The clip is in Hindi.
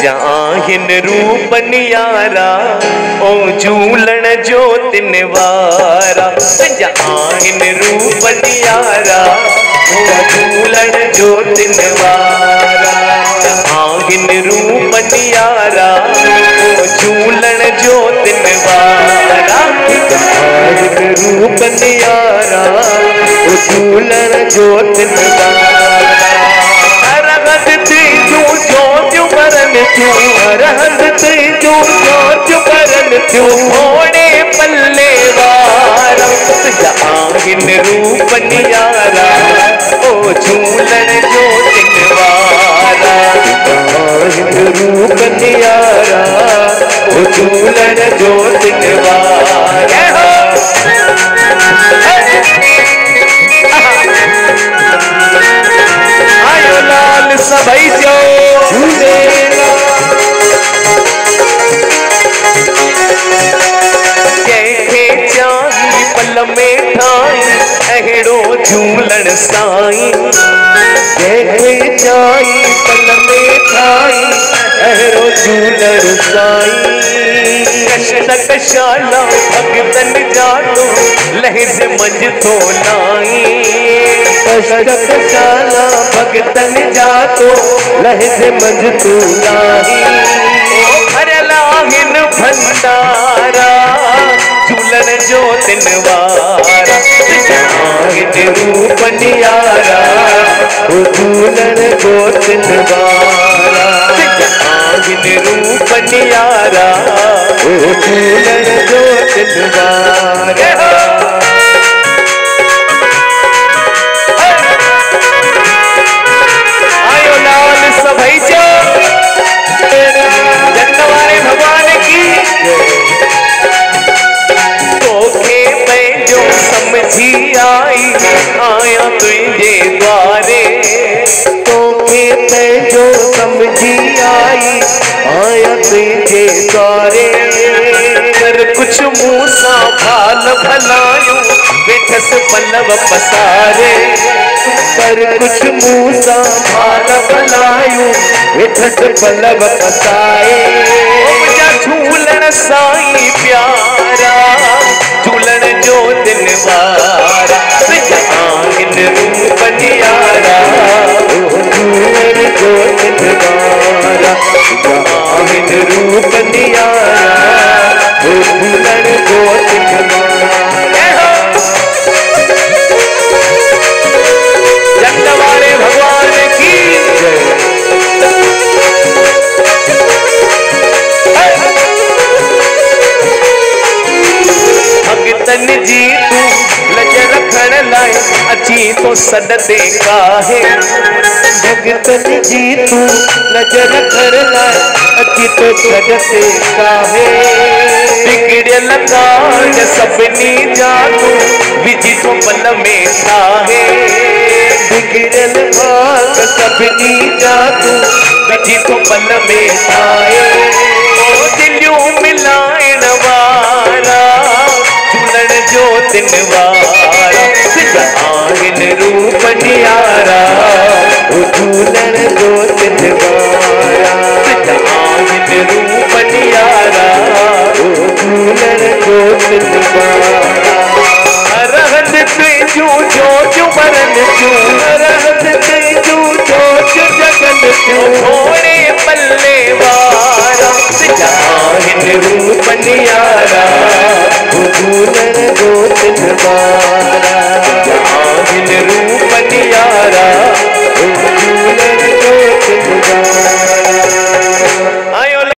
जाहिन रूप नियारा ओ झूलण जो तिन वारा। जाहिन रूप नियारा ओ झूलण जो तिन वारा। आहिन रूप नियारा ओ झूलण जो तिन वारा। आहिन रूप नियारा ओ झूलण जो तिन वारा। अरहद तेजो जोत बरन तू, अरहद तेजो जोत बरन तू, घोड़े पल्ले वारा। आहिन रूप नियारा ओ झूलण जो तिन वारा। आहिन रूप नियारा ओ झूलण जो तिन वारा। आयो लाल सभई जो झूलेला। जंहिंखे चाही पल में ठाही अहिड़ो झूलण साईं। जंहिंखे चाही पल में ठाही अहिड़ो झूलण साईं। कशन कशाला भगतन जातो लहज मंझ थो लाई। कशन कशाला भगतन जातो लहज मंझ थो लाई। भरियल आहिन भंडारा झूलण जो तिन वारा। आहिन रूप नियारा ओ झूलण जो तिन वारा। आहिन रूप नियारा ओ झूलण जो तिन वारा। आयो लाल सभई जो जन्नवारे भगवान की। तोखे पंहिंजो समझी आई आया तुझे द्वारे। तोखे पंहिंजो समझी आई आया तुझे द्वारे। कर कुछ मूं सां भाल भलायूं वेठस पलव पसारे। कर कुछ मूं सां भाल भलायूं वेठस पलव पसाए। मुंहिंजा झूलण साईं प्यारा झूलण जो तिन वारा। आहिन रूप नियारा ओ झूलण जो तिन वारा। आहिन रूप नियारा ओ झूलण जो तिन वारा। जन्नवारे भगवान की भगतन जी तू लज रखण लाइ अची तो सॾते काहे। भगतन जी तू लज रखण लाइ अची तो सॾते काहे। बिगड़ियल काज सभिनी जा तू विझी तो पल में ठाहे। बिगड़ियल काज सभिनी जा तू विझी तो पल में ठाहे। ओ दिलियूं मिलाइण वारा झूलण जो तिन वारा। आहिन रूप नियारा ओ झूलण जो तिन वारा। आहिन रूप नियारा ओ झूलण जो तिन वारा। अरहद तेजो जोत बरन तू, अरहद तेजो जोत जगन तू, घोड़े पल्ले वारा। आहिन रूप नियारा ओ झूलण जो तिन वारा।